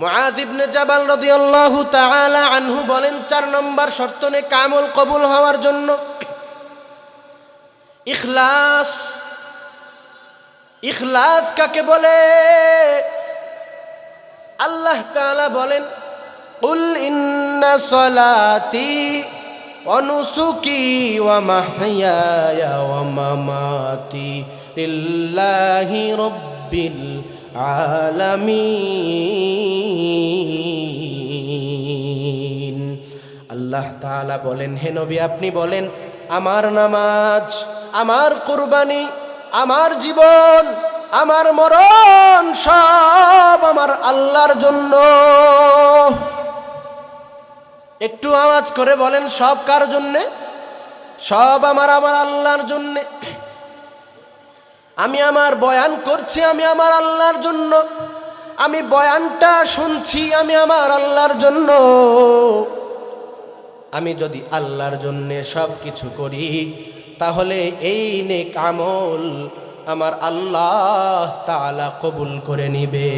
মুআয ইবনে জাবাল রাদিয়াল্লাহু তাআলা আনহু বলেন, 4 নম্বর শর্ত নেক আমল কবুল হওয়ার জন্য ইখলাস। ইখলাস কাকে বলে? আল্লাহ তাআলা বলেন, কুল ইন্না সলাতি ওয়া নুসুকি ওয়া মাহইয়ায়া ওয়া মামাতি লিল্লাহি রাব্বিল আলামিন। আল্লাহ তাআলা বলেন, হে নবী আপনি বলেন, আমার নামাজ, আমার কুরবানি, আমার জীবন, আমার মরণ সব আমার আল্লাহর জন্য। একটু আওয়াজ করে বলেন, সব কার জন্যে? সব আমার আল্লাহর জন্যে। আমি আমার বয়ান করছি, আমি আমার আল্লাহর জন্য। আমি বয়ানটা শুনছি, আমি আমার আল্লাহর জন্য। আমি যদি আল্লাহর জন্যে সব কিছু করি, তাহলে এই নেক আমল আমার আল্লাহ তাআলা কবুল করে নিবে।